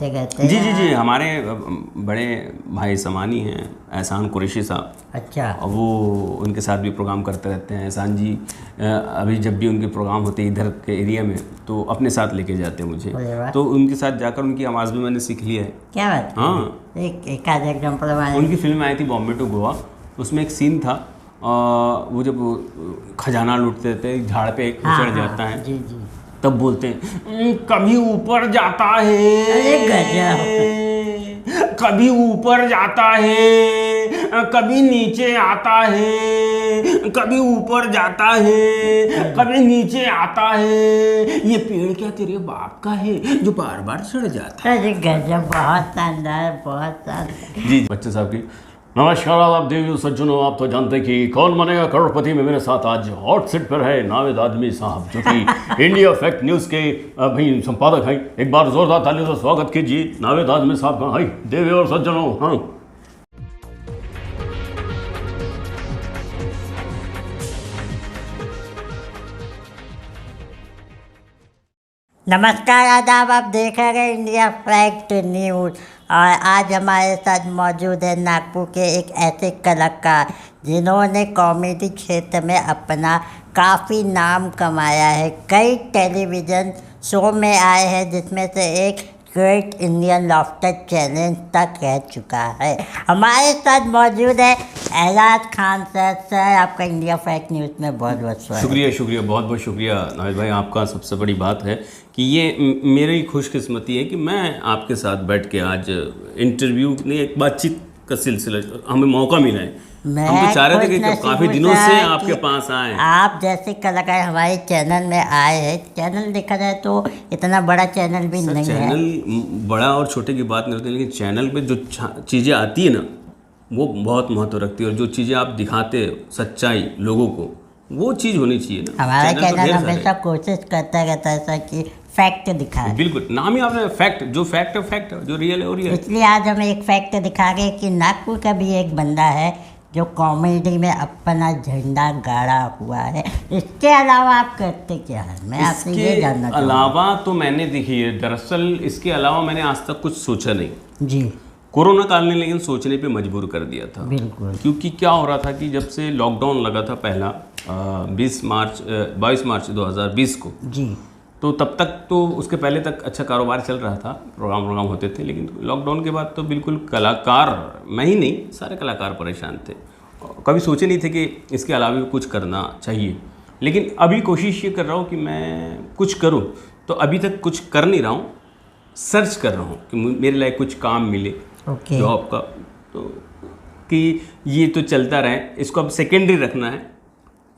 मिलते रहते हैं? जी जी जी, हमारे बड़े भाई समानी हैं एहसान कुरैशी साहब। अच्छा। और वो उनके साथ भी प्रोग्राम करते रहते हैं। एहसान जी अभी जब भी उनके प्रोग्राम होते हैं इधर के एरिया में तो अपने साथ लेके जाते हैं मुझे, तो उनके साथ जाकर उनकी आवाज़ भी मैंने सीख लिया है। क्या बात? हाँ, एक आध एग्जाम्पल उनकी फिल्म आई थी बॉम्बे टू गोवा, उसमें एक सीन था वो जब खजाना लूटते थे झाड़ पे चढ़ जाता है। जी जी। तब बोलते हैं कभी ऊपर जाता है, अरे गजब। कभी ऊपर जाता है, कभी नीचे आता है, कभी ऊपर जाता है, कभी नीचे आता है, ये पेड़ क्या तेरे बाप का है जो बार बार चढ़ जाता है। अरे गजब, बहुत शानदार, बहुत शानदार। जी बच्चे साहब की नमस्कार आप देवी सज्जनों। आप तो जानते कि कौन बनेगा करोड़पति में मेरे साथ आज हॉट सीट पर है नावेद आदमी साहब, जो कि इंडिया फैक्ट न्यूज़ के भाई संपादक हैं। एक बार जोरदार तालियों से स्वागत कीजिए नावेद आदमी साहब का। हाय देवी और सज्जनों। हाँ, नमस्कार, आदाब। आप देख रहे हैं इंडिया फैक्ट न्यूज़ और आज हमारे साथ मौजूद है नागपुर के एक ऐसे कलाकार जिन्होंने कॉमेडी क्षेत्र में अपना काफ़ी नाम कमाया है। कई टेलीविज़न शो में आए हैं जिसमें से एक ग्रेट इंडियन लाफ्टर चैलेंज तक रह चुका है। हमारे साथ मौजूद है एजाज खान सर। सर आपका इंडिया फैक्ट न्यूज़ में बहुत बहुत स्वागत। शुक्रिया शुक्रिया, बहुत बहुत शुक्रिया नावेद भाई। आपका सबसे बड़ी बात है कि ये मेरी खुशकिस्मती है कि मैं आपके साथ बैठ के आज इंटरव्यू नहीं एक बातचीत का सिलसिला हमें मौका मिला है। हम तो चाह रहे थे कि काफ़ी दिनों से आपके पास आए। आप जैसे कलाकार हमारे चैनल में आए हैं। चैनल देखा जाए तो इतना बड़ा चैनल भी नहीं है। चैनल बड़ा और छोटे की बात नहीं होती, लेकिन चैनल पे जो चीज़ें आती है ना वो बहुत महत्व रखती है। और जो चीज़ें आप दिखाते हो सच्चाई लोगों को, वो चीज़ होनी चाहिए ना। हमारा चैनल हमेशा कोशिश करता रहता है सर कि फैक्ट दिखाए। बिल्कुल, नाम ही आपने फैक्ट, जो फैक्ट है फैक्ट है, जो रियल है वो रियल। इसलिए आज हम एक फैक्ट दिखा गए कि नागपुर का भी एक बंदा है जो कॉमेडी में अपना झंडा गाड़ा हुआ है। इसके अलावा आप करते क्या है, मैं आपसे ये जानना चाहूँगा। अलावा तो मैंने देखिए, दरअसल इसके अलावा मैंने आज तक कुछ सोचा नहीं जी। कोरोना काल ने लेकिन सोचने पे मजबूर कर दिया था। बिल्कुल। क्योंकि क्या हो रहा था कि जब से लॉकडाउन लगा था पहला 22 मार्च 2020 को, जी, तो तब तक तो उसके पहले तक अच्छा कारोबार चल रहा था, प्रोग्राम होते थे। लेकिन लॉकडाउन के बाद तो बिल्कुल कलाकार, मैं ही नहीं सारे कलाकार परेशान थे। कभी सोचे नहीं थे कि इसके अलावा भी कुछ करना चाहिए। लेकिन अभी कोशिश ये कर रहा हूँ कि मैं कुछ करूँ, तो अभी तक कुछ कर नहीं रहा हूँ, सर्च कर रहा हूँ कि मेरे लिए कुछ काम मिले जॉब का, तो कि ये तो चलता रहे। इसको अब सेकेंडरी रखना है,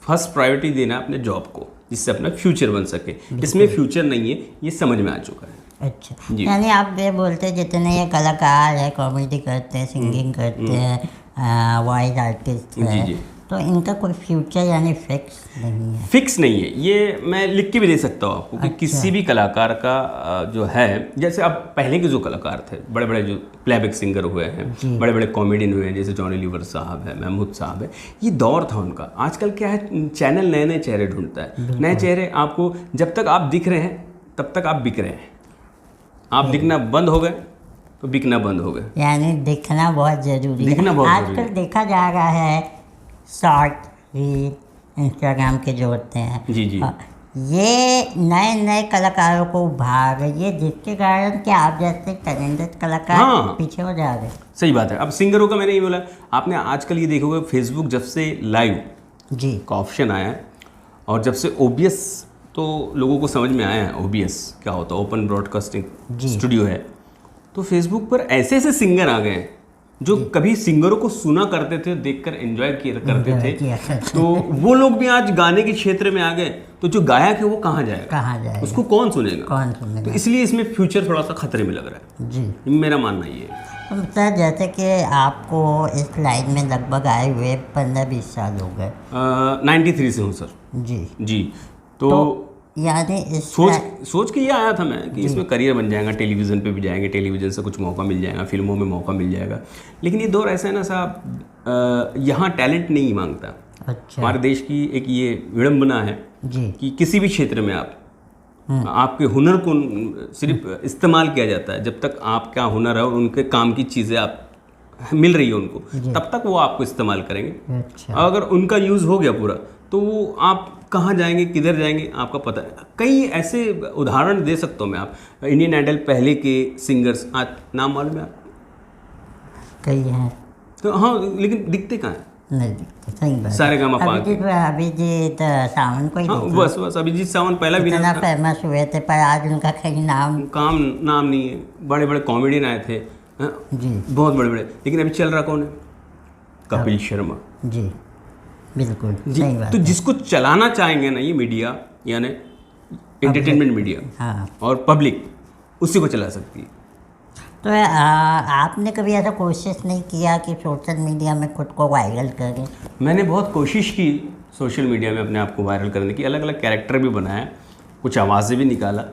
फर्स्ट प्रायोरिटी देना है अपने जॉब को, जिससे अपना फ्यूचर बन सके। इसमें फ्यूचर नहीं है, ये समझ में आ चुका है। अच्छा, यानी आप ये बोलते हैं जितने ये कलाकार हैं, कॉमेडी करते हैं, सिंगिंग करते हैं, वॉइस आर्टिस्ट हैं, तो इनका कोई फ्यूचर यानी फिक्स नहीं है? फिक्स नहीं है, ये मैं लिख के भी दे सकता हूँ आपको कि किसी भी कलाकार का जो है, जैसे अब पहले के जो कलाकार थे, बड़े बड़े जो प्लेबैक सिंगर हुए हैं, बड़े बड़े कॉमेडियन हुए हैं, जैसे जॉनी लीवर साहब है, महमूद साहब है, ये दौर था उनका। आजकल क्या है, चैनल नए नए चेहरे ढूंढता है। नए चेहरे आपको, जब तक आप दिख रहे हैं तब तक आप बिक रहे हैं। आप दिखना बंद हो गए तो बिकना बंद हो गए। यानी दिखना बहुत जरूरी है। आजकल देखा जा रहा है शॉर्ट रील इंस्टाग्राम के जो होते हैं, जी जी, ये नए नए कलाकारों को उभार रही है, जिसके कारण कि आप जैसे टैलेंटेड कलाकार पीछे हो जा रहे हैं। सही बात है। अब सिंगरों का मैंने ये बोला, आपने आजकल ये देखोगे फेसबुक जब से लाइव जी का ऑप्शन आया है, और जब से OBS, तो लोगों को समझ में आया है OBS क्या होता है, ओपन ब्रॉडकास्टिंग स्टूडियो है। तो फेसबुक पर ऐसे ऐसे सिंगर आ गए हैं जो कभी सिंगरों को सुना करते थे, देखकर एंजॉय करते थे, तो वो लोग भी आज गाने के क्षेत्र में आ गए। तो जो गायक है वो कहाँ जाएगा, उसको कौन सुनेगा? तो इसलिए इसमें फ्यूचर थोड़ा सा खतरे में लग रहा है जी, मेरा मानना ये है। तो सर जैसे कि आपको इस लाइन में लगभग आए हुए 15-20 साल हो गए। 93 से हूँ सर। जी, तो यानी सोच के ये आया था मैं कि इसमें करियर बन जाएगा, टेलीविज़न पे भी जाएंगे, टेलीविज़न से कुछ मौका मिल जाएगा, फिल्मों में मौका मिल जाएगा। लेकिन ये दौर ऐसा है ना साहब, यहाँ टैलेंट नहीं मांगता। अच्छा। हमारे देश की एक ये विडंबना है जी, कि किसी भी क्षेत्र में आप आपके हुनर को सिर्फ इस्तेमाल किया जाता है। जब तक आपका हुनर है और उनके काम की चीज़ें आप मिल रही है उनको, तब तक वो आपको इस्तेमाल करेंगे। अच्छा। अगर उनका यूज़ हो गया पूरा, तो वो आप कहाँ जाएंगे, किधर जाएंगे, आपका पता है। कई ऐसे उदाहरण दे सकता हूँ मैं। आप इंडियन आइडल पहले के सिंगर्स, आज नाम मालूम है आप? कई हैं। तो हाँ, लेकिन दिखते कहाँ हैं? नहीं दिखते, सही बात। सारेगामा पा के। अभिजीत सावंत को ही हाँ, देख लो। बस अभिजीत सावंत पहला विनर इतना था। फेमस हुए थे, पर आज उनका कहीं नाम नाम नहीं है। बड़े बड़े कॉमेडियन आए थे, हाँ, जी बहुत बड़े बड़े, लेकिन अभी चल रहा कौन है? कपिल शर्मा जी, बिल्कुल जी। सही बात तो है। जिसको चलाना चाहेंगे ना ये मीडिया, यानी एंटरटेनमेंट मीडिया हाँ। और पब्लिक, उसी को चला सकती है। तो आपने कभी ऐसा कोशिश नहीं किया कि सोशल मीडिया में खुद को वायरल करें? मैंने बहुत कोशिश की सोशल मीडिया में अपने आप को वायरल करने की, अलग अलग कैरेक्टर भी बनाया, कुछ आवाज़ें भी निकाला,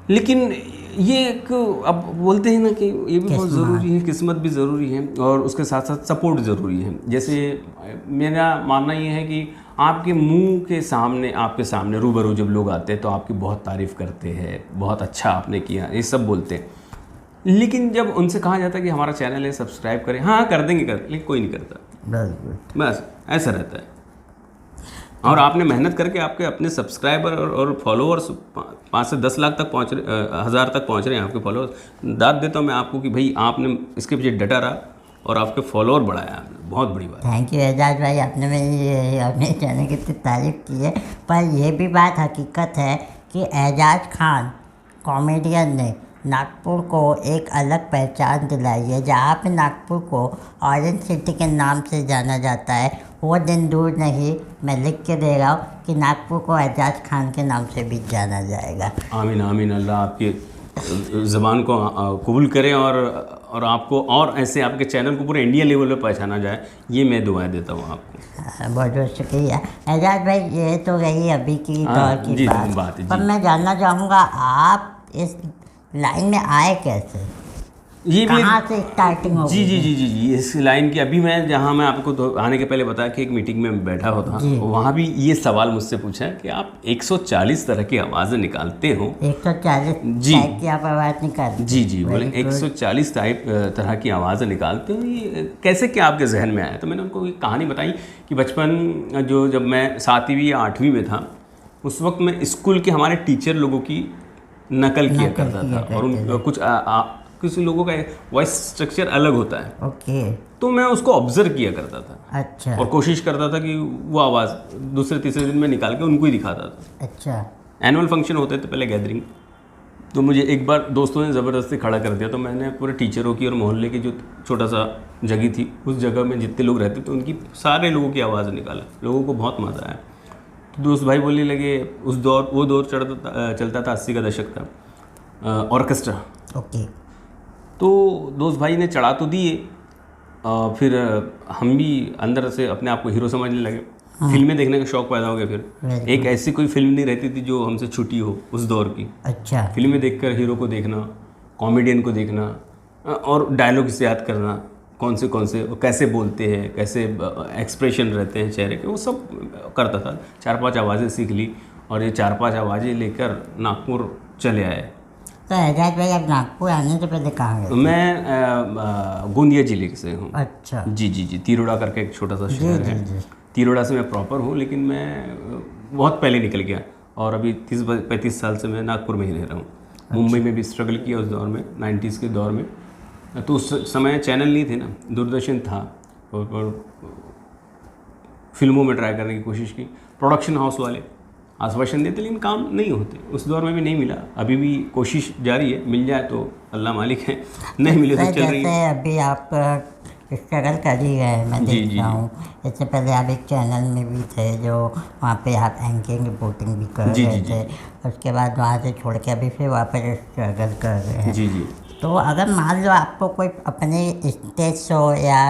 लेकिन ये एक, अब बोलते हैं ना कि ये भी बहुत ज़रूरी है, किस्मत भी ज़रूरी है और उसके साथ साथ सपोर्ट ज़रूरी है। जैसे मेरा मानना ये है कि आपके मुंह के सामने, आपके सामने रूबरू जब लोग आते हैं तो आपकी बहुत तारीफ़ करते हैं, बहुत अच्छा आपने किया, ये सब बोलते हैं। लेकिन जब उनसे कहा जाता है कि हमारा चैनल है, सब्सक्राइब करें, हाँ कर देंगे, लेकिन कोई नहीं करता। बिल्कुल। बस ऐसा रहता है। और आपने मेहनत करके आपके अपने सब्सक्राइबर और फॉलोअर्स 5 से 10 लाख तक पहुँच रहे, 1000 तक पहुँच रहे हैं आपके फॉलोअर्स। दाद देता हूँ मैं आपको कि भाई आपने इसके पीछे डटा रहा और आपके फॉलोअर बढ़ाया आपने, बहुत बड़ी बात। थैंक यू एजाज भाई, आपने मेरी अपने चैनल की इतनी तारीफ की है। पर यह भी बात हकीकत है कि एजाज खान कॉमेडियन ने नागपुर को एक अलग पहचान दिलाई है। जहाँ पे नागपुर को ऑरेंज सिटी के नाम से जाना जाता है, वो दिन दूर नहीं, मैं लिख के दे रहा हूँ कि नागपुर को एजाज खान के नाम से भी जाना जाएगा। आमीन आमीन। अल्लाह आपकी ज़बान को कबूल करें और आपको और ऐसे आपके चैनल को पूरे इंडिया लेवल पर पहचाना जाए, ये मैं दुआएं देता हूँ आपको। बहुत बहुत शुक्रिया एजाज भाई। ये तो रही अभी की दौर की बात, पर मैं जानना चाहूँगा आप इस लाइन में आए कैसे, ये कहाँ से स्टार्टिंग हो? जी, इस लाइन की अभी मैं, जहाँ मैं आपको आने के पहले बताया कि एक मीटिंग में बैठा होता, वहाँ भी ये सवाल मुझसे पूछा है कि आप 140 तरह की आवाज़ें निकालते हो। 140 जी टाइप की आप आवाज़ निकालते? जी बोले 140 तरह की आवाज़ें निकालते हो, ये कैसे क्या आपके जहन में आया? तो मैंने उनको एक कहानी बताई कि बचपन जब मैं 7वीं या 8वीं में था, उस वक्त मैं स्कूल के हमारे टीचर लोगों की नकल किया करता था और उन कुछ लोगों का वॉइस स्ट्रक्चर अलग होता है। ओके। तो मैं उसको ऑब्जर्व किया करता था। अच्छा। और कोशिश करता था कि वो आवाज़ दूसरे तीसरे दिन में निकाल के उनको ही दिखाता था। अच्छा। एनुअल फंक्शन होते थे पहले, गैदरिंग, तो मुझे एक बार दोस्तों ने ज़बरदस्ती खड़ा कर दिया। तो मैंने पूरे टीचरों की और मोहल्ले की जो छोटा सा जगह थी, उस जगह में जितने लोग रहते थे उनकी सारे लोगों की आवाज़ निकाला। लोगों को बहुत मज़ा आया। तो दोस्त भाई बोलने लगे, वो दौर चलता था, 80 का दशक था, ऑर्केस्ट्रा। ओके। तो दोस्त भाई ने चढ़ा तो दिए, फिर हम भी अंदर से अपने आप को हीरो समझने लगे। फिल्में देखने का शौक़ पैदा हो गया। फिर एक ऐसी कोई फिल्म नहीं रहती थी जो हमसे छुटी हो उस दौर की। अच्छा। फिल्में देखकर हीरो को देखना, कॉमेडियन को देखना और डायलॉग से याद करना, कौन से और कैसे बोलते हैं, कैसे एक्सप्रेशन रहते हैं चेहरे के, वो सब करता था। 4-5 आवाज़ें सीख ली और ये 4-5 आवाज़ें लेकर नागपुर चले आए। तो एजाज भाई आप नागपुर आने से पहले कहाँ गए? मैं गोंदिया जिले से हूँ। अच्छा। जी, तिरोड़ा करके एक छोटा सा शहर है। तिरोड़ा से मैं प्रॉपर हूँ, लेकिन मैं बहुत पहले निकल गया और अभी 30-35 साल से मैं नागपुर में ही रह रहा हूँ। अच्छा। मुंबई में भी स्ट्रगल किया उस दौर में, 90s के दौर में। तो उस समय चैनल नहीं थे ना, दूरदर्शन था और फिल्मों में ट्राई करने की कोशिश की। प्रोडक्शन हाउस वाले आश्वासन देते लेकिन काम नहीं होते, उस दौर में भी नहीं मिला। अभी भी कोशिश जारी है, मिल जाए तो अल्लाह मालिक है, नहीं मिले तो चल रही है। अभी आप स्ट्रगल कर ही गए, मैं देख रहा हूँ। इससे पहले आप एक चैनल में भी थे जो वहाँ पे आप एंकरिंग रिपोर्टिंग भी कर रहे थे। उसके बाद वहाँ से छोड़ के अभी फिर वापस स्ट्रगल कर रहे हैं। जी। तो अगर मान लो आपको कोई अपने स्टेज शो या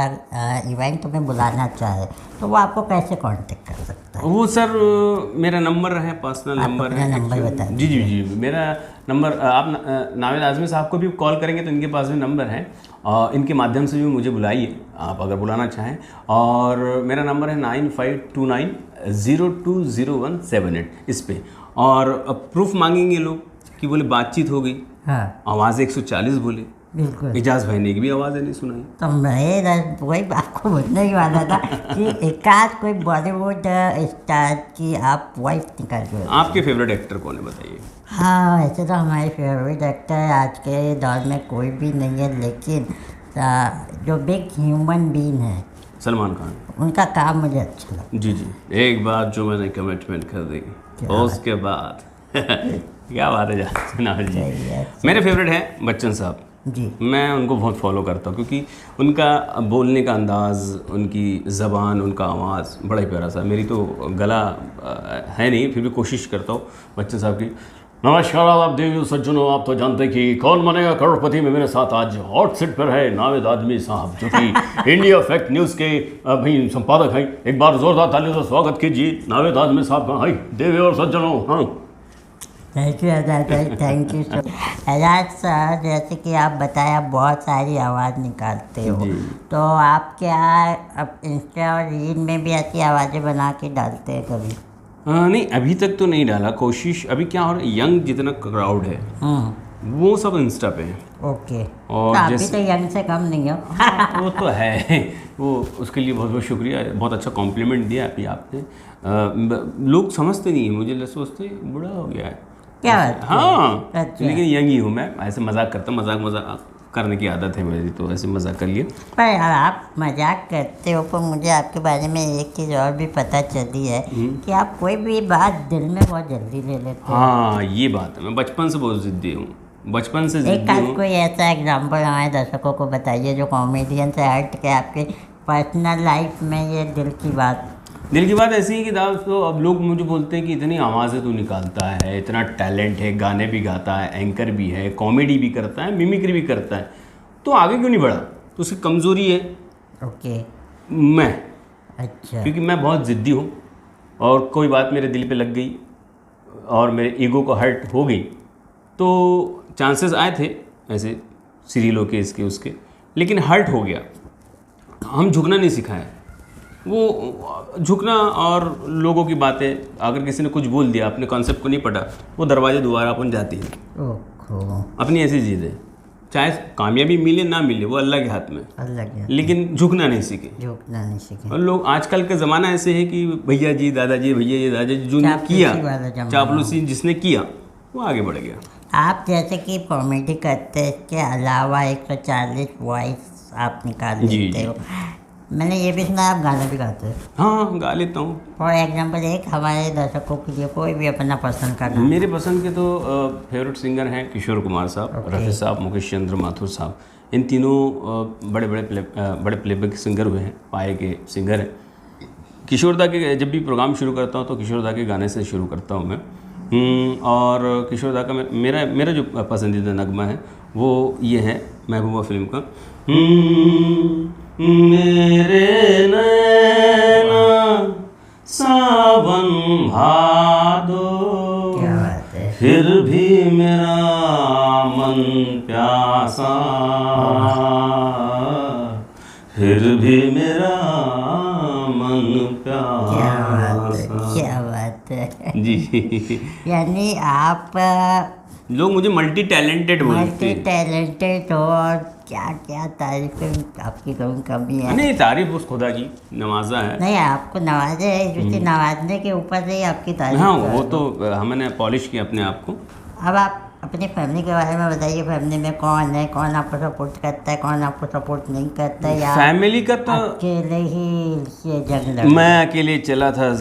इवेंट में बुलाना चाहे तो वो आपको कैसे कांटेक्ट कर सकता है? वो सर मेरा नंबर है, पर्सनल नंबर है। नंबर बताइए। जी, मेरा नंबर, आप नावेद आज़मी साहब को भी कॉल करेंगे तो इनके पास भी नंबर है, इनके माध्यम से भी मुझे बुलाइए आप अगर बुलाना चाहें। और मेरा नंबर है 9529 020178 इस पे। और प्रूफ मांगेंगे लोग कि बोले बातचीत हो गई, हाँ आवाज़ 140 बोले, बिल्कुल। एजाज भाई ने भी आवाज़ें नहीं सुनाई। तो मैं वही आपको बोलने ही वाला था कि एकाध कोई बॉलीवुड स्टार की आप वॉइस निकाल के बताइए। आपके फेवरेट एक्टर कौन है बताइए? हाँ वैसे तो हमारे फेवरेट एक्टर आज के दौर में कोई भी नहीं है, लेकिन जो बिग ह्यूमन बीन है सलमान खान। उनका काम मुझे अच्छा लगता जी जी, एक बात जो मैंने कमिटमेंट कर दी क्या उसके बाद क्या बात है जनाब जी। है। मेरे फेवरेट हैं बच्चन साहब। जी मैं उनको बहुत फॉलो करता हूँ क्योंकि उनका बोलने का अंदाज़, उनकी ज़बान, उनका आवाज़ बड़ा ही प्यारा सा। मेरी तो गला है नहीं, फिर भी कोशिश करता हूँ बच्चन साहब की। नमस्कार आप देवी सज्जनों, आप तो जानते कि कौन बनेगा करोड़पति में मेरे साथ आज हॉट सीट पर है नावेद आदमी साहब, जो कि इंडिया फैक्ट न्यूज़ के भाई संपादक हैं। एक बार ज़ोरदार तालियों से स्वागत कीजिए नावेद आदमी साहब का। हाय देवी और सज्जनों। हाँ थैंक यू आजाद भाई, thank you sir. Azad sir, जैसे कि आप बताया बहुत सारी आवाज़ निकालते हो, जी। तो आप क्या अब इंस्टा और रील में भी ऐसी आवाज़ें बना के डालते हैं कभी? नहीं अभी तक तो नहीं डाला, कोशिश। अभी क्या हो रहा है, यंग जितना क्राउड है वो सब इंस्टा पे है। ओके। और तो आप भी जैसे- तो यंग से कम नहीं हो। वो तो है, वो उसके लिए बहुत बहुत शुक्रिया, बहुत अच्छा कॉम्प्लीमेंट दिया अभी आपने। लोग समझते नहीं हैं, मुझे सोचते बूढ़ा हो गया है क्या बात है? हाँ अच्छा। लेकिन यंग ही हूँ मैं। ऐसे मजाक करता हूँ, मजाक करने की आदत है मेरी, तो ऐसे मजाक कर लिए। पर यार आप मजाक करते हो, पर मुझे आपके बारे में एक चीज़ और भी पता चली है कि आप कोई भी बात दिल में बहुत जल्दी ले लेते हो। हाँ ये बात है, मैं बचपन से बहुत ज़िद्दी हूँ, बचपन से एक ज़िद्दी आध हूँ। कोई ऐसा एग्जाम्पल हमारे दर्शकों को बताइए जो कॉमेडियन से हट के आपके पर्सनल लाइफ में ये दिल की बात। दिल की बात ऐसी है कि दादा, तो अब लोग मुझे बोलते हैं कि इतनी आवाज़ें तू निकालता है, इतना टैलेंट है, गाने भी गाता है, एंकर भी है, कॉमेडी भी करता है, मिमिक्री भी करता है, तो आगे क्यों नहीं बढ़ा? तो उसकी कमज़ोरी है ओके। मैं, अच्छा। क्योंकि मैं बहुत ज़िद्दी हूँ और कोई बात मेरे दिल पे लग गई और मेरे ईगो को हर्ट हो गई, तो चांसेस आए थे ऐसे सीरियलों के, इसके उसके, लेकिन हर्ट हो गया। हम झुकना नहीं सिखाया, वो झुकना और लोगों की बातें, अगर किसी ने कुछ बोल दिया, अपने कॉन्सेप्ट को नहीं पढ़ा, वो दरवाजे दोबारा अपन जाती है। ओहो। अपनी ऐसी चीज़ है, चाहे कामयाबी मिले ना मिले वो अल्लाह के हाथ में, अलग है, लेकिन झुकना नहीं सीखे। झुकना नहीं सीखे। और लोग आजकल का ज़माना ऐसे है कि भैया जी दादाजी, भैया जी दादाजी, जो ने चापलूसी वाला किया, ज़माना। चापलूसी जिसने किया वो आगे बढ़ गया। आप जैसे कि कॉमेडी करते हैं, इसके अलावा 140 वॉइस आप निकाल जी, लेते जी। हो। मैंने ये भी सुना आप गाना भी गाते हो। हाँ गा लेता हूँ। फॉर एग्जाम्पल एक हमारे दर्शकों के लिए कोई भी अपना पसंद का गाना। मेरे पसंद के तो फेवरेट सिंगर हैं किशोर कुमार साहब, रफ़ी साहब, मुकेश चंद्र माथुर साहब। इन तीनों बड़े प्लेबैक सिंगर हुए हैं, पाए के सिंगर हैं। किशोर दा के जब भी प्रोग्राम शुरू करता हूँ तो किशोर दा के गाने से शुरू करता हूँ मैं। और किशोर दा का मेरा जो पसंदीदा नगमा है वो ये है महबूबा फिल्म का। मेरे नैना सावन भादो, क्या बात है। फिर भी मेरा मन प्यासा, फिर भी मेरा मन क्या बात है, प्यासा। क्या बात है। जी यानी आप लोग मुझे मल्टी टैलेंटेड बोलते मल्टी हैं। टैलेंटेड हो और क्या क्या तारीफें आपकी कभी कमी है। नहीं, तारीफ उस खुदा की, नवाजा है। नहीं, आपको नवाजे है, क्योंकि नवाजने के ऊपर से ही आपकी तारीफ हाँ कर वो रहा तो हमने पॉलिश किया अपने आप को। हूँ। अब आप अपनी फैमिली के बारे में बताइए, फैमिली में कौन है, कौन आपको सपोर्ट करता है, कौन आपको सपोर्ट नहीं करता है, या फैमिली का तो अकेले ही ये जंग लड़। मैं अकेले चला था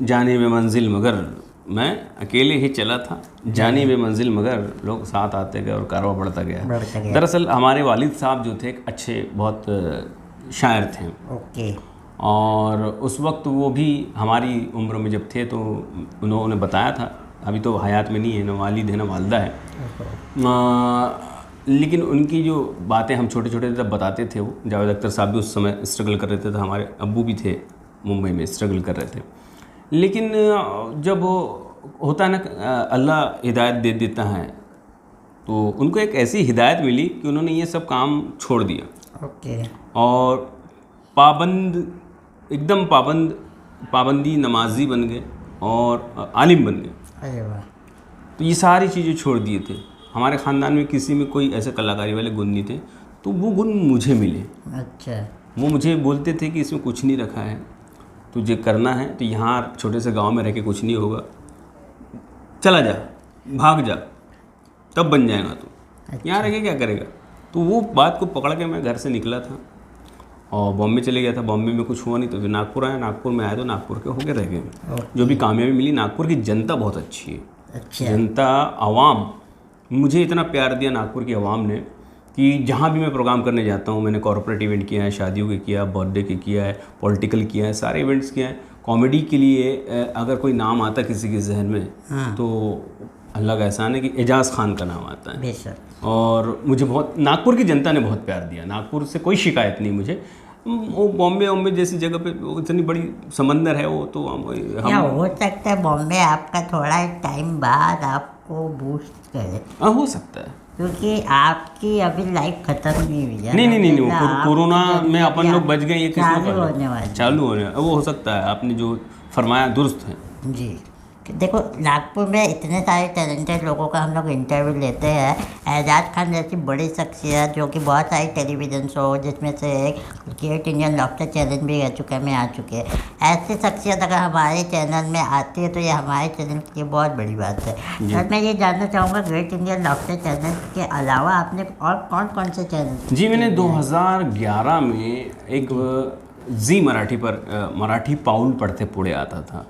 जाने में मंजिल, मगर मैं अकेले ही चला था जाने में मंजिल, मगर लोग साथ आते गए और कारवा बढ़ता गया। दरअसल हमारे वालिद साहब जो थे एक अच्छे बहुत शायर थे। ओके। और उस वक्त वो भी हमारी उम्र में जब थे तो उन्होंने बताया था, अभी तो हयात में नहीं है, ना वालिद है ना वालदा है, लेकिन उनकी जो बातें हम छोटे छोटे तब बताते थे, वो जावेद अख्तर साहब भी उस समय स्ट्रगल कर रहे थे, तो हमारे अब्बू भी थे मुंबई में स्ट्रगल कर रहे थे। लेकिन जब होता है ना अल्लाह हिदायत दे देता है, तो उनको एक ऐसी हिदायत मिली कि उन्होंने ये सब काम छोड़ दिया। ओके। और एकदम पाबंदी नमाजी बन गए और आलिम बन गए। अरे वाह। तो ये सारी चीज़ें छोड़ दिए थे। हमारे ख़ानदान में किसी में कोई ऐसे कलाकारी वाले गुण नहीं थे, तो वो गुण मुझे मिले। अच्छा। वो मुझे बोलते थे कि इसमें कुछ नहीं रखा है, तुझे करना है तो यहाँ छोटे से गांव में रह के कुछ नहीं होगा, चला जा, भाग जा, तब बन जाएगा तू। अच्छा। यहाँ रह के क्या करेगा। तो वो बात को पकड़ के मैं घर से निकला था और बॉम्बे चले गया था। बॉम्बे में कुछ हुआ नहीं तो फिर नागपुर आया। नागपुर में आया तो नागपुर के होके रह गए। जो भी कामयाबी मिली, नागपुर की जनता बहुत अच्छी है। अच्छा। जनता, आवाम, मुझे इतना प्यार दिया नागपुर की आवाम ने कि जहाँ भी मैं प्रोग्राम करने जाता हूँ, मैंने कॉर्पोरेट इवेंट किया है, शादियों के किया, बर्थडे के किया है, पॉलिटिकल किया है, सारे इवेंट्स किए हैं। कॉमेडी के लिए अगर कोई नाम आता किसी के जहन में तो अल्लाह का एहसान है कि एजाज़ खान का नाम आता है। बेशक। और मुझे बहुत नागपुर की जनता ने बहुत प्यार दिया। नागपुर से कोई शिकायत नहीं मुझे। वो बॉम्बे जैसी जगह पे इतनी बड़ी समंदर है, वो तो या हो सकता है बॉम्बे आपका थोड़ा टाइम बाद आपको बूस्ट करे। हो सकता है, क्योंकि आपकी अभी लाइफ खत्म नहीं हुई है। नहीं, कोरोना में अपन लोग बच गए। ये चालू होने वाली, चालू होने, वो हो सकता है। आपने जो फरमाया दुरुस्त है जी। देखो, नागपुर में इतने सारे टैलेंटेड लोगों का हम लोग इंटरव्यू लेते हैं। एजाज खान जैसी बड़ी शख्सियत जो कि बहुत सारी टेलीविज़न शो, जिसमें से एक ग्रेट इंडियन लॉबस्टर चैलेंज भी रह चुका है, में आ चुके हैं। ऐसी शख्सियत अगर हमारे चैनल में आती है तो ये हमारे चैनल की बहुत बड़ी बात है। और मैं ये जानना चाहूँगा, ग्रेट इंडियन लॉबस्टर चैनल के अलावा आपने और कौन कौन से चैनल? जी, मैंने 2011 में एक जी मराठी पर मराठी पाऊल पढ़ते पुढे आता था।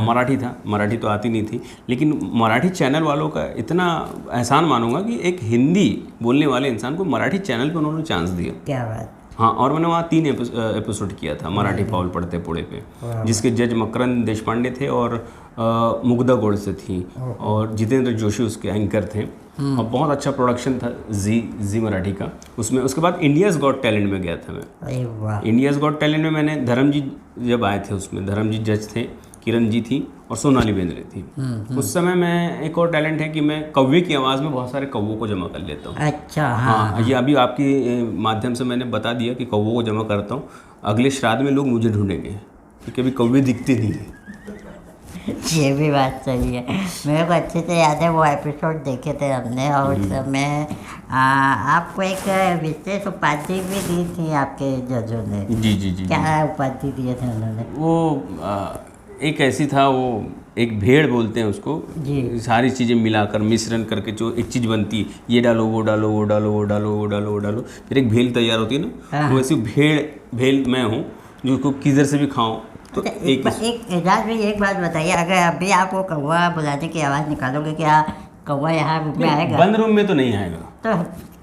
मराठी था, मराठी तो आती नहीं थी, लेकिन मराठी चैनल वालों का इतना एहसान मानूंगा कि एक हिंदी बोलने वाले इंसान को मराठी चैनल पे उन्होंने चांस दिया। क्या बात। हाँ, और मैंने वहाँ 3 एपिसोड किया था मराठी पाऊल पढ़ते पुढे पे, जिसके जज मकरंद देशपांडे थे और मुग्धा गोडसे थी और जितेंद्र जोशी उसके एंकर थे। और बहुत अच्छा प्रोडक्शन था जी मराठी का। उसमें उसके बाद इंडियाज़ गॉट टैलेंट में गया था मैं। अरे वाह। इंडियाज़ गॉट टैलेंट में मैंने धर्मजीत जब आए थे, उसमें धर्मजीत जज थे, किरण जी थी और सोनाली बेंद्रे थी। उस समय मैं, एक और टैलेंट है कि मैं कौवे की आवाज़ में बहुत सारे कौवों को जमा कर लेता हूँ। अच्छा। हाँ, ये अभी आपके माध्यम से मैंने बता दिया कि कौवों को जमा करता हूँ। अगले श्राद्ध में लोग मुझे ढूंढेंगे क्योंकि अभी कौवे दिखते नहीं हैं। ये भी बात सही है। मेरे को अच्छे से याद है, वो एपिसोड देखे थे हमने और उस समय आपको एक विशेष उपाधि भी दी थी आपके जजों ने। जी। क्या उपाधि दिए थे उन्होंने? वो एक ऐसी था, वो एक भेड़ बोलते हैं उसको जी। सारी चीज़ें मिलाकर मिश्रण करके जो एक चीज़ बनती है, ये डालो वो डालो वो डालो वो डालो वो डालो वो डालो, फिर एक भेल तैयार होती है ना। तो ऐसी भेड़ मैं हूँ जो को किधर से भी खाऊं। तो एक एजाज भाई, एक बात बताइए, अगर अभी आप वो कौवा बुलाने की आवाज़ निकालोगे, क्या कौवा यहाँ रूम में आएगा? बंद रूम में तो नहीं आएगा। तो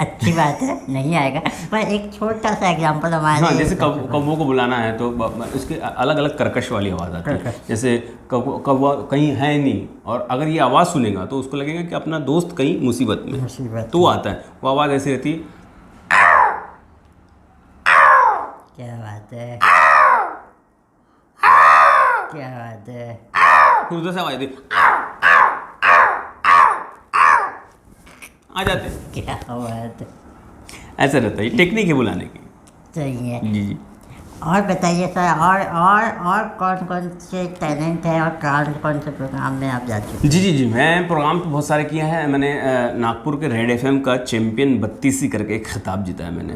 अच्छी बात है, नहीं आएगा। पर एक छोटा सा एग्जांपल हमारे। हाँ, जैसे कौवों को बुलाना है तो उसके अलग अलग कर्कश वाली आवाज़ आती है। जैसे कौवा कहीं है नहीं और अगर ये आवाज़ सुनेगा तो उसको लगेगा कि अपना दोस्त कहीं मुसीबत में, तो आता है। वो आवाज़ ऐसी रहती है। क्या बात है, क्या बात है। फिर उधर से आवाज़ आती, आ जाते। क्या बात है। ऐसा रहता है, टेक्निक है बुलाने की। सही है। जी। और बताइए सर, और कौन कौन से टैलेंट है और कौन से प्रोग्राम में आप जा चुके? जी, मैं प्रोग्राम तो बहुत सारे किया है। मैंने नागपुर के रेड एफएम का चैंपियन 32 करके एक खिताब जीता है मैंने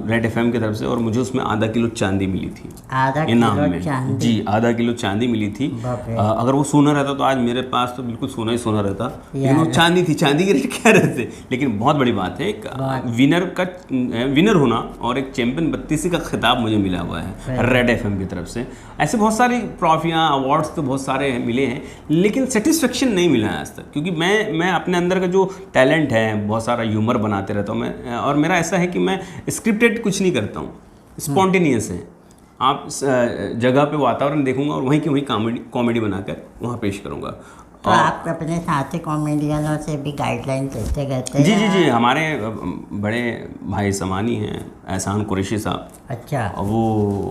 रेड एफएम की तरफ से, और मुझे उसमें आधा किलो चांदी मिली थी। आधा किलो चांदी? जी, आधा किलो चांदी मिली थी। अगर वो सोना रहता तो आज मेरे पास तो बिल्कुल सोना ही सोना रहता, लेकिन वो चांदी थी। चांदी के रेट क्या रहते, लेकिन बहुत बड़ी बात है, एक विनर होना और एक चैंपियन 32 का खिताब मुझे मिला हुआ है रेड एफएम की तरफ से। ऐसे बहुत सारी ट्रॉफियाँ, अवार्ड्स तो बहुत सारे मिले हैं, लेकिन सेटिस्फेक्शन नहीं मिला है आज तक। क्योंकि मैं अपने अंदर का जो टैलेंट है, बहुत सारा ह्यूमर बनाते रहता हूँ मैं, और मेरा ऐसा है कि मैं स्क्रिप्टेड कुछ नहीं करता हूँ, स्पॉन्टेनियस है। आप जगह पे वातावरण देखूंगा और वहीं की वहीं कॉमेडी बनाकर वहाँ पेश करूँगा। तो आप अपने साथी कॉमेडियनों से भी गाइडलाइन लेते रहते हैं? जी, हमारे बड़े भाई समानी हैं एहसान कुरैशी साहब। अच्छा। और वो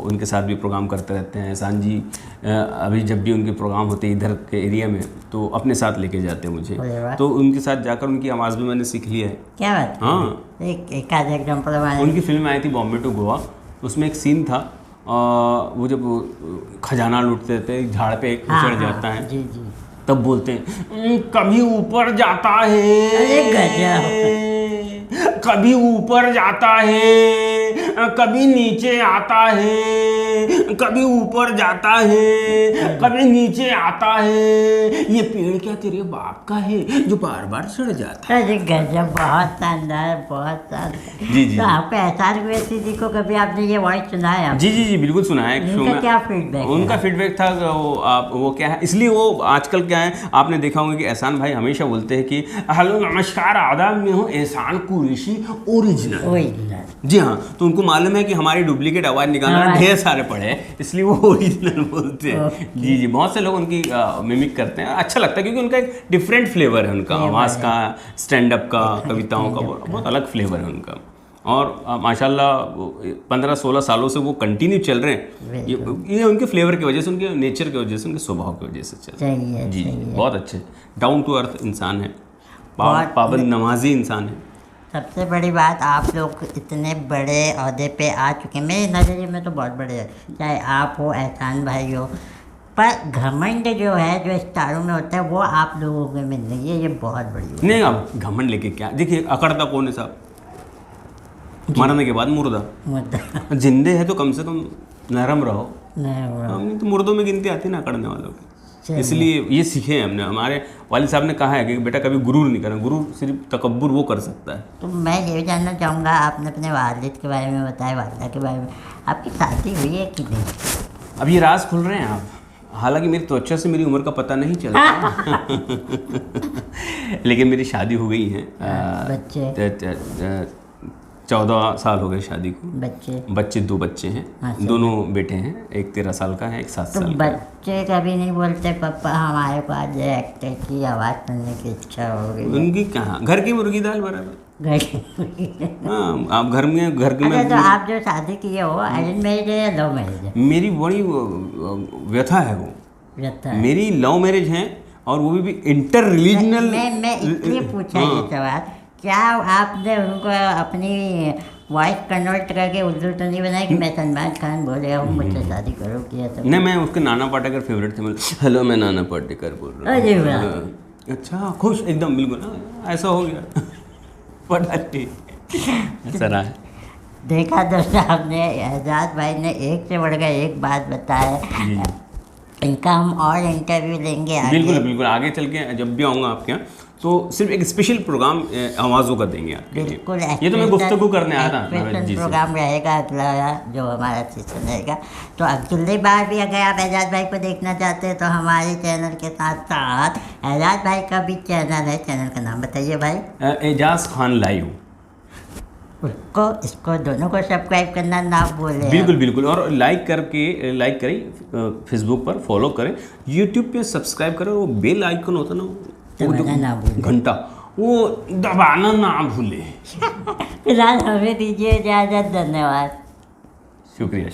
उनके साथ भी प्रोग्राम करते रहते हैं। एहसान जी अभी जब भी उनके प्रोग्राम होते हैं इधर के एरिया में तो अपने साथ लेके जाते हैं मुझे, तो उनके साथ जाकर उनकी आवाज़ भी मैंने सीख लिया है। क्या बात? हाँ, एक आध एग्जाम्पल। उनकी फिल्म आई थी बॉम्बे टू गोवा, उसमें एक सीन था, वो जब खजाना लूटते थे, झाड़ पे चढ़ जाता है। जी। तब बोलते हैं कभी ऊपर जाता है, अरे गजब। कभी ऊपर जाता है, कभी नीचे आता है, कभी ऊपर जाता है, कभी नीचे आता है। ये पेड़ क्या तेरे बाप का है जो बार बार सड़ जाता है? अरे गजब, बहुत शानदार, बहुत शानदार। जी जी तो आपको एहसास हुए जी को कभी आपने ये वॉइस सुना है आप? जी जी जी बिल्कुल सुना है। शो उनका में क्या फीडबैक? उनका फीडबैक था वो क्या है, इसलिए वो आजकल क्या है, आपने देखा होगा कि एहसान भाई हमेशा बोलते हैं कि हेलो नमस्कार आदाब, मैं हूँ एहसान कुरैशी ओरिजिनल। जी हाँ, तो उनको मालूम है कि हमारी डुप्लीकेट आवाज़ निकालना ढेर सारे पड़े हैं, इसलिए वो ओरिजिनल बोलते हैं। जी जी, बहुत से लोग उनकी मिमिक करते हैं, अच्छा लगता है क्योंकि उनका एक डिफरेंट फ्लेवर है, उनका आवाज़ का, स्टैंड अप का, कविताओं का बहुत अलग फ्लेवर है उनका। और माशाल्लाह 15-16 सालों से वो कंटिन्यू चल रहे हैं। ये उनके फ्लेवर की वजह से, उनके नेचर की वजह से, उनके स्वभाव की वजह से चल रहे हैं। जी बहुत अच्छे, डाउन टू अर्थ इंसान है, पाबंद नमाजी इंसान है। सबसे बड़ी बात, आप लोग इतने बड़े ओहदे पे आ चुके हैं, मेरे नज़रिए में तो बहुत बड़े हैं, चाहे आप हो, एहसान भाई हो, पर घमंड जो है, जो स्टारों में होता है, वो आप लोगों में नहीं है। ये बहुत बड़ी बात। नहीं, अब घमंड लेके क्या, देखिए अकड़ता कौन है साहब? मरने के बाद मुर्दा। जिंदे है तो कम से कम नरम रहो। नहीं तो मुर्दों में गिनती आती है ना अकड़ने वालों की। इसलिए ये सीखे हैं हमने, हमारे वालिद साहब ने कहा है कि बेटा कभी गुरूर नहीं करना, गुरूर सिर्फ तकब्बुर वो कर सकता है। तो मैं ये जानना चाहूँगा, आपने अपने वालिद के बारे में बताया, वालिदा के बारे में, आपकी शादी हुई है कि नहीं? अब ये राज खुल रहे हैं आप, हालांकि मेरी त्वचा से मेरी उम्र का पता नहीं चलता लेकिन मेरी शादी हो गई है। बच्चे 14 साल हो गए शादी को। बच्चे 2 बच्चे हैं। अच्छा। दोनों बेटे हैं, एक 13 साल का है, एक 7 साल का है। बच्चे कभी नहीं बोलते पापा हमारे को आज एक्टर की आवाज़ सुनने की इच्छा हो गई? उनकी कहाँ, घर की मुर्गी दाल बराबर। हाँ, आप घर में अच्छा, तो आप जो शादी किए हो, अरेंज मैरिज है या लव मैरिज है? मेरी बड़ी व्यथा है वो। व्यथा? मेरी लव मैरिज है, और वो भी इंटर रिलीजनल। मैं इसलिए पूछा ये सवाल, क्या आपने उनको अपनी वॉइस कन्वर्ट करके उर्दू तो नहीं बनाया कि मैं सलमान खान बोल रहा हूँ, मुझसे शादी करो किया सब? नहीं, मैं उसके नाना पाटेकर फेवरेट थे। हेलो, मैं नाना पाटेकर बोल रहा हूँ। अरे वाह, अच्छा, खुश एकदम, बिल्कुल ऐसा हो गया बड़ा ठीक ऐसा रहा है। देखा दोस्तों, आपने एजाज भाई ने एक से बढ़कर एक बात बताया। इनका हम और इंटरव्यू लेंगे आगे। बिल्कुल बिल्कुल, आगे चल के जब भी आऊँगा आपके यहाँ तो सिर्फ एक स्पेशल प्रोग्राम आवाज़ों का देंगे आपके लिए। बिल्कुल, ये तो मैं गुफ्तगू करने आया था। प्रोग्राम रहेगा अगला जो हमारा सीजन रहेगा। तो अगली बार भी अगर आप एजाज भाई को देखना चाहते हैं तो हमारे चैनल के साथ साथ एजाज भाई का भी चैनल है। चैनल का नाम बताइए भाई। एजाज खान लाइव। इसको दोनों को सब्सक्राइब करना ना भूलें। बिल्कुल बिल्कुल, और लाइक करें, फेसबुक पर फॉलो करें, यूट्यूब पे सब्सक्राइब करें, वो बेल आइकन होता ना, घंटा, वो दबाना ना भूले। फिलहाल हमें दीजिए इजाज़त, धन्यवाद। शुक्रिया।